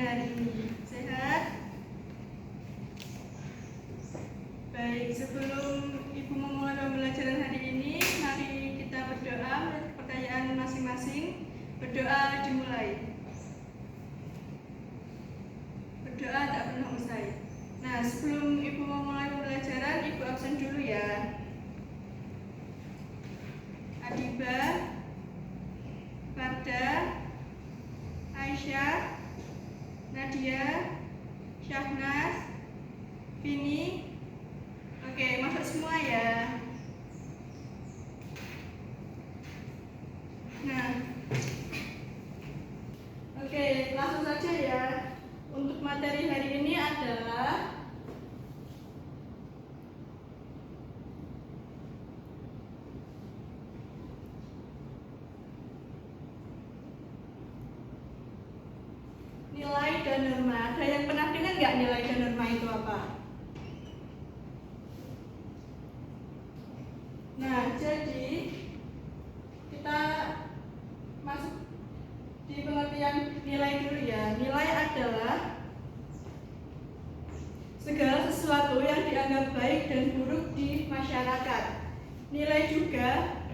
hari ini? Sehat? Baik, sebelum Ibu memulai pembelajaran hari ini, mari kita berdoa menurut pertanyaan masing-masing. Berdoa dimulai. Berdoa tak pernah usai. Nah, sebelum Ibu memulai pembelajaran, Ibu absen dulu ya. Adiba, Farda, Aisyah, Nadia, Syahnas, Vini. Oke, masuk semua ya. Nah, oke, langsung saja ya. Untuk materi hari ini adalah nilai dan norma. Ada yang pernah dengar nggak nilai dan norma itu apa? Nah, jadi kita masuk di pengertian nilai dulu ya. Nilai adalah segala sesuatu yang dianggap baik dan buruk di masyarakat. Nilai juga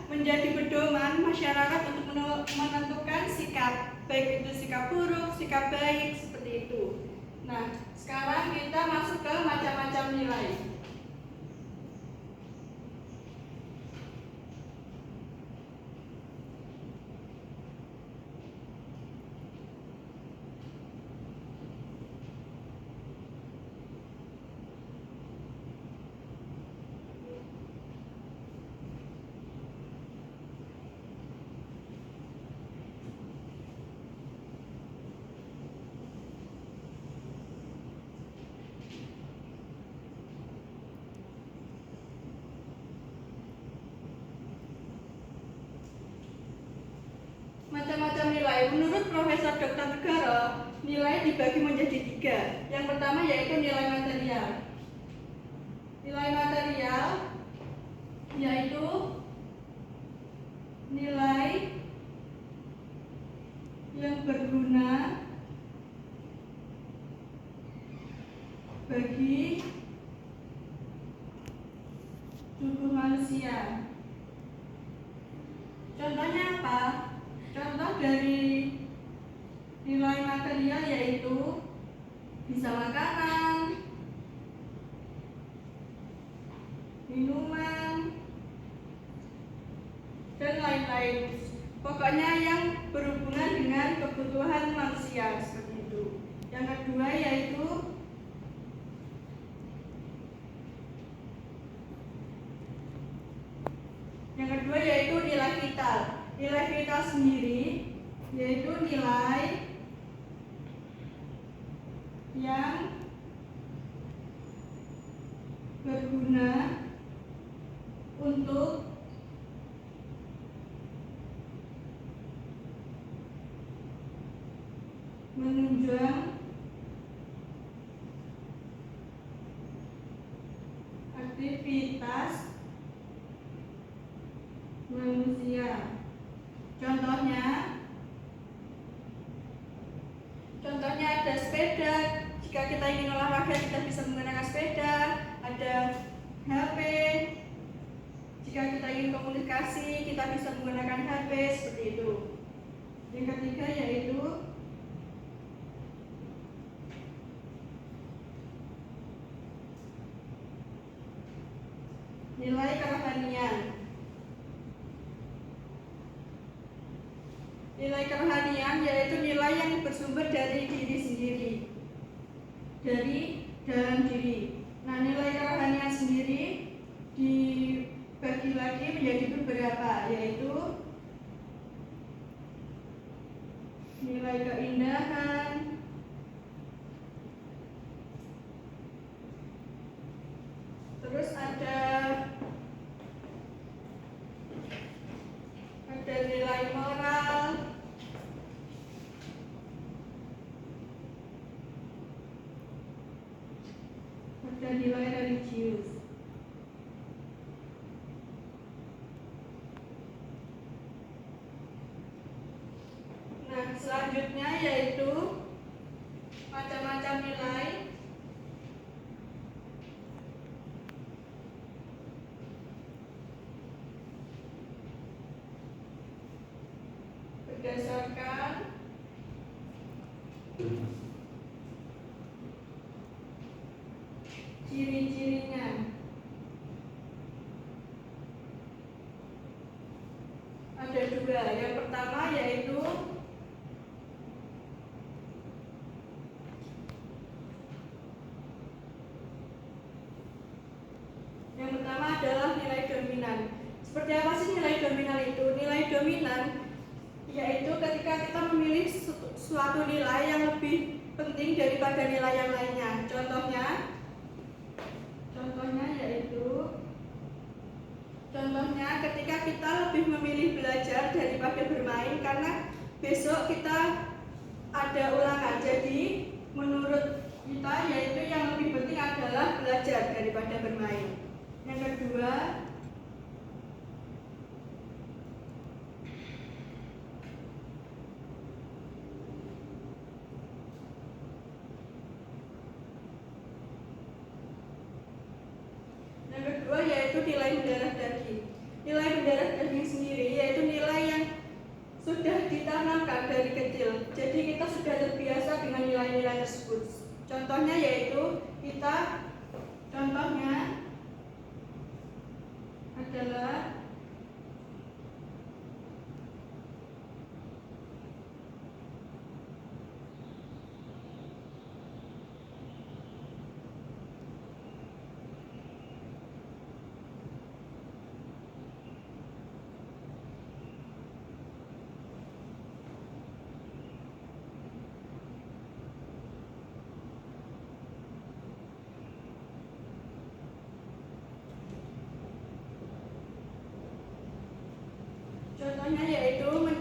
menjadi pedoman masyarakat untuk menentukan sikap, baik itu sikap buruk, sikap baik, seperti itu. Nah, sekarang kita masuk ke macam-macam nilai. Macam-macam nilai. Menurut Profesor Dr. Tegara, nilai dibagi menjadi 3. Yang pertama yaitu nilai material. Nilai material yaitu nilai yang berguna bagi tubuh manusia. Contohnya apa? Contoh dari nilai material yaitu bisa makanan, minuman, dan lain-lain. Pokoknya yang berhubungan dengan kebutuhan manusia seperti itu. Yang kedua yaitu nilai vital. Nilai vital sendiri yaitu nilai yang berguna untuk menunjang aktivitas manusia. Contohnya ada sepeda. Jika kita ingin olahraga, kita bisa menggunakan sepeda. Ada HP. Jika kita ingin komunikasi, kita bisa menggunakan HP, seperti itu. Yang ketiga yaitu nilai kerohanian. Nilai kerohanian yaitu nilai yang bersumber dari diri sendiri, dari dalam diri. Nah, nilai kerohanian sendiri dibagi lagi menjadi beberapa, yaitu nilai keindahan, dan nilai religius. Nah, selanjutnya yaitu macam-macam nilai berdasarkan ciri-cirinya. Ada dua. Yang pertama yaitu adalah nilai dominan. Seperti apa sih nilai dominan itu? Nilai dominan yaitu ketika kita memilih suatu nilai yang lebih penting daripada nilai yang lainnya. Contohnya ketika kita lebih memilih belajar daripada bermain karena besok kita ada ulangan. Jadi menurut kita yaitu yang lebih penting adalah belajar daripada bermain. Yang kedua yaitu nilai mendarah daging. Nilai mendarah daging sendiri yaitu nilai yang sudah ditanamkan dari kecil. Jadi kita sudah terbiasa dengan nilai-nilai tersebut. Contohnya adalah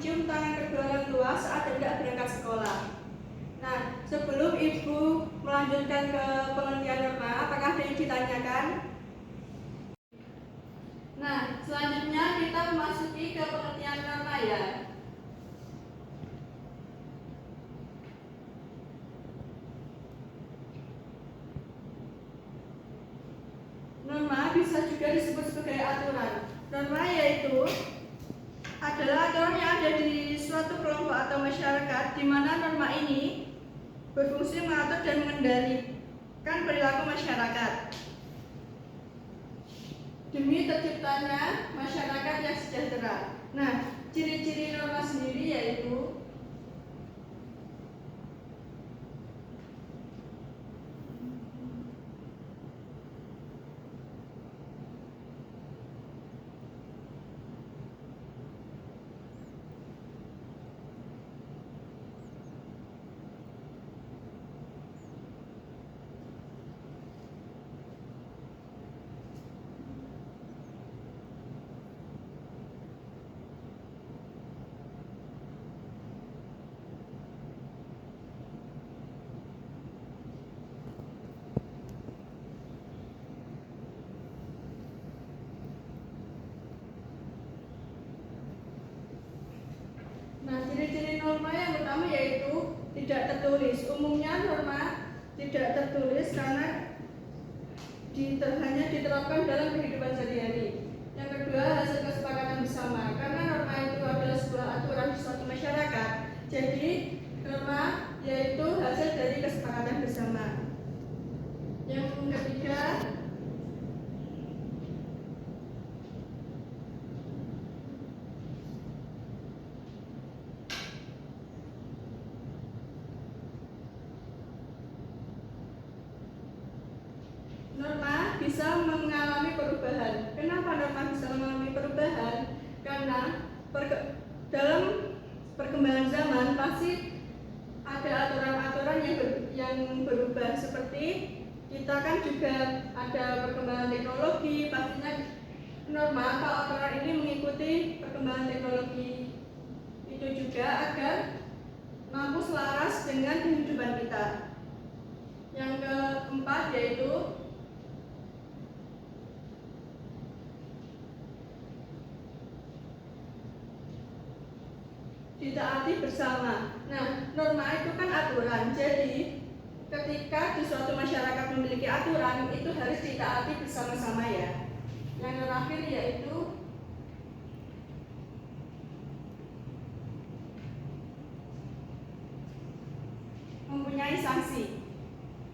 mencium tangan kedua orang tua saat hendak berangkat sekolah. Nah, sebelum Ibu melanjutkan ke pengertian norma, apakah ada yang ditanyakan? Nah, selanjutnya kita memasuki ke pengertian norma ya. Norma bisa juga disebut sebagai aturan. Norma yaitu adalah aturan yang ada di suatu kelompok atau masyarakat di mana norma ini berfungsi mengatur dan mengendalikan perilaku masyarakat demi terciptanya masyarakat yang sejahtera. Nah, ciri-ciri norma sendiri yaitu ciri-ciri norma yang pertama yaitu tidak tertulis. Umumnya norma tidak tertulis karena hanya diterapkan dalam kehidupan sehari-hari. Yang kedua, hasil kesepakatan bersama. Karena norma itu adalah sebuah aturan di suatu masyarakat, jadi norma yaitu hasil dari kesepakatan bersama. Yang ketiga, norma bisa mengalami perubahan. Kenapa norma bisa mengalami perubahan? Karena dalam perkembangan zaman pasti ada aturan-aturan yang berubah. Seperti kita kan juga ada perkembangan teknologi, pastinya norma atau aturan ini mengikuti perkembangan teknologi itu juga agar mampu selaras dengan kehidupan kita. Yang keempat yaitu ditaati bersama. Nah, norma itu kan aturan. Jadi, ketika di suatu masyarakat memiliki aturan, itu harus ditaati bersama-sama ya. Yang terakhir yaitu mempunyai sanksi.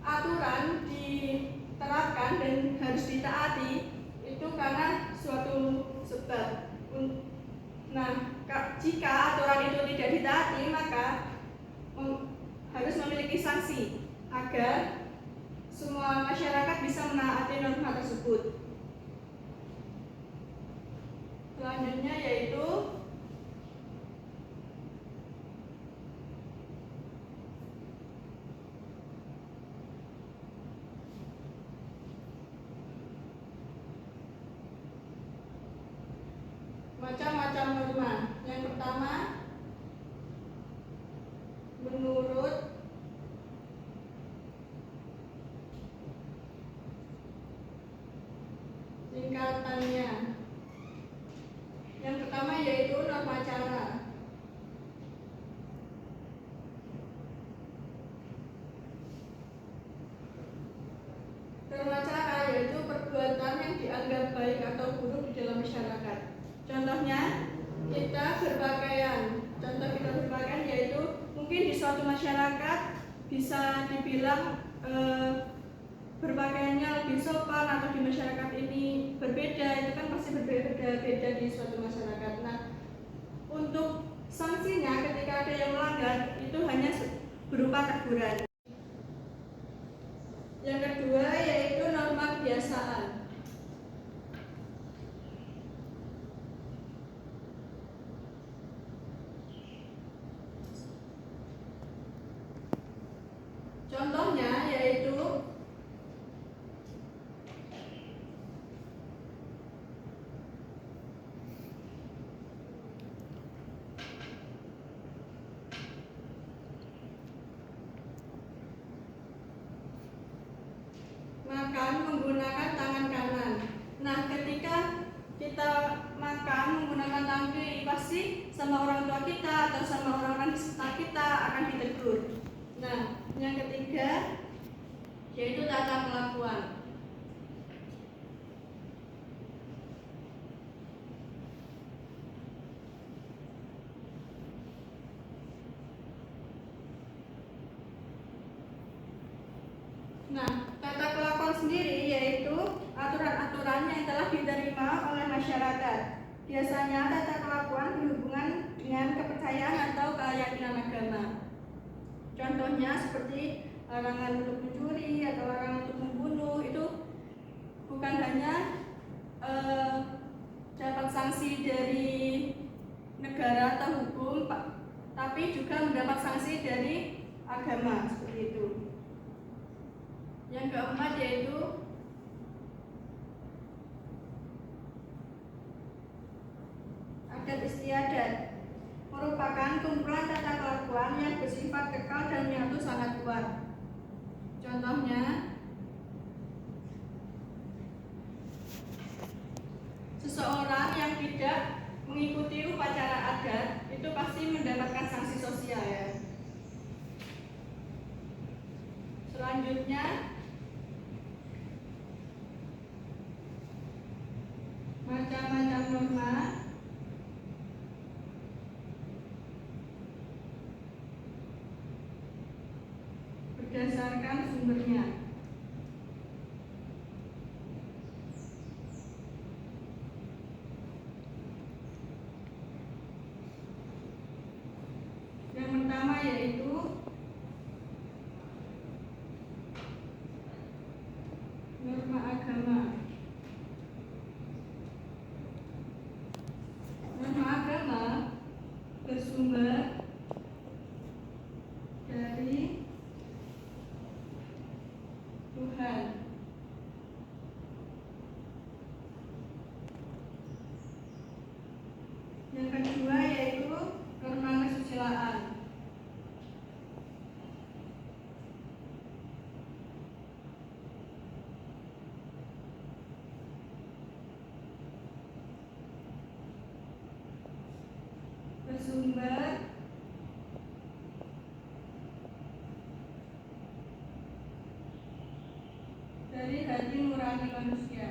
Aturan diterapkan dan harus ditaati itu karena suatu sebab. Nah, jika aturan itu tidak ditaati, maka harus memiliki sanksi agar semua masyarakat bisa menaati norma tersebut. Selanjutnya yaitu macam-macam norma. Yang pertama, menurut tingkatannya. Yang pertama yaitu norma cara. Norma cara yaitu perbuatan yang dianggap baik atau buruk di dalam masyarakat. Contohnya, kita berpakaian. Contoh kita berpakaian yaitu mungkin di suatu masyarakat bisa dibilang berpakaiannya lebih sopan, atau di masyarakat ini berbeda. Itu kan pasti berbeda di suatu masyarakat. Nah, untuk sanksinya ketika ada yang melanggar itu hanya berupa teguran. Yang kedua yaitu norma kebiasaan. Contohnya yaitu makan menggunakan tangan kanan. Nah, ketika kita makan menggunakan tangan kiri, pasti sama orang tua kita atau sama orang-orang di sekitar kita akan ditegur. Nah, yang ketiga yaitu tata kelakuan. Nah, tata kelakuan sendiri yaitu aturan-aturan yang telah diterima oleh masyarakat. Biasanya tata kelakuan berhubungan dengan kepercayaan atau keyakinan agama. Contohnya seperti larangan untuk mencuri atau larangan untuk membunuh. Itu bukan hanya dapat sanksi dari negara atau hukum, tapi juga mendapat sanksi dari agama, seperti itu. Yang keempat yaitu adat istiadat, merupakan kumpulan tata kelakuan yang bersifat kekal dan menyatu sangat kuat. Contohnya, seseorang yang tidak mengikuti upacara adat itu pasti mendapatkan sanksi sosial ya. Selanjutnya, macam-macam norma berdasarkan sumbernya. Yang pertama yaitu norma agama. Norma agama bersumber dari Tuhan. Yang kedua yaitu norma kesusilaan. Bersumber manusia.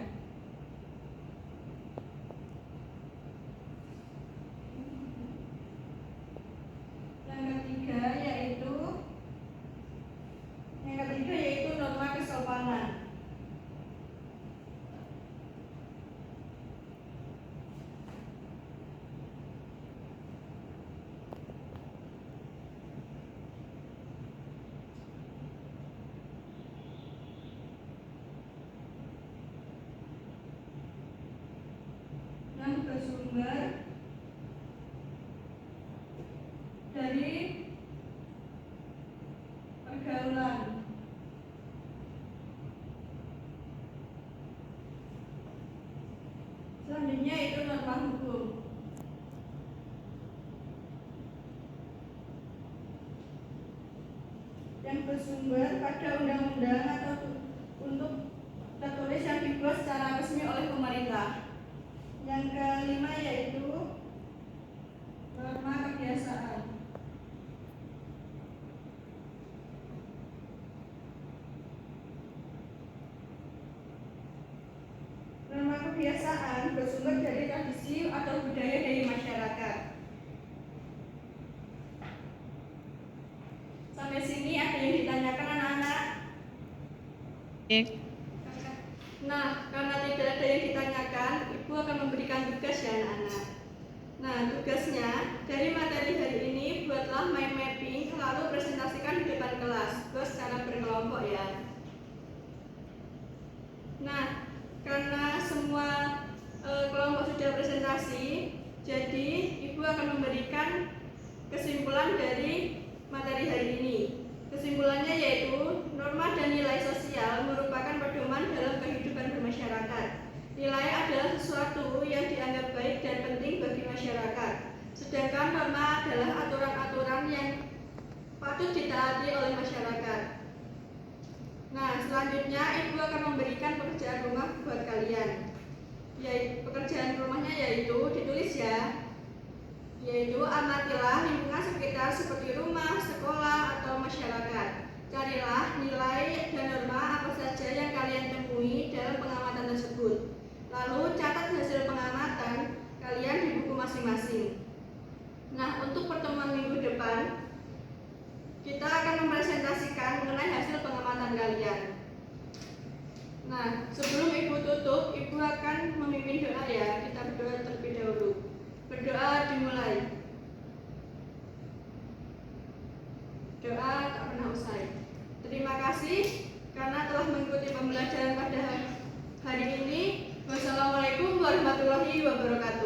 Yang ketiga yaitu norma kesopanan. Yang bersumber dari pergaulan. Selanjutnya itu norma hukum. Yang bersumber pada undang-undang atau untuk tertulis yang dibuat secara resmi oleh pemerintah. Yang kelima yaitu norma kebiasaan. Norma kebiasaan bersumber dari tradisi atau budaya dari masyarakat. Sampai sini ada yang ditanyakan anak-anak? Nah, karena tidak ada yang ditanyakan, Ibu akan memberikan tugas ya anak-anak. Nah, tugasnya dari materi hari ini buatlah mind mapping lalu presentasikan di depan kelas, buat secara berkelompok ya. Nah, karena semua kelompok sudah presentasi, jadi Ibu akan memberikan kesimpulan dari materi hari ini. Kesimpulannya yaitu norma dan nilai sosial merupakan pedoman dalam kehidupan bermasyarakat. Nilai adalah sesuatu yang dianggap baik dan penting bagi masyarakat. Sedangkan norma adalah aturan-aturan yang patut ditaati oleh masyarakat. Nah, selanjutnya Ibu akan memberikan pekerjaan rumah buat kalian. Pekerjaan rumahnya yaitu ditulis ya, yaitu amatilah lingkungan sekitar seperti rumah, sekolah, atau masyarakat. Carilah nilai dan norma apa saja yang kalian temui dalam pengamatan tersebut. Lalu catat hasil pengamatan kalian di buku masing-masing. Nah, untuk pertemuan minggu depan kita akan mempresentasikan mengenai hasil pengamatan kalian. Nah, sebelum Ibu tutup, Ibu akan memimpin doa ya. Kita berdoa terlebih dahulu. Berdoa dimulai. Doa tak pernah usai. Terima kasih karena telah mengikuti pembelajaran pada hari ini. Wassalamualaikum warahmatullahi wabarakatuh.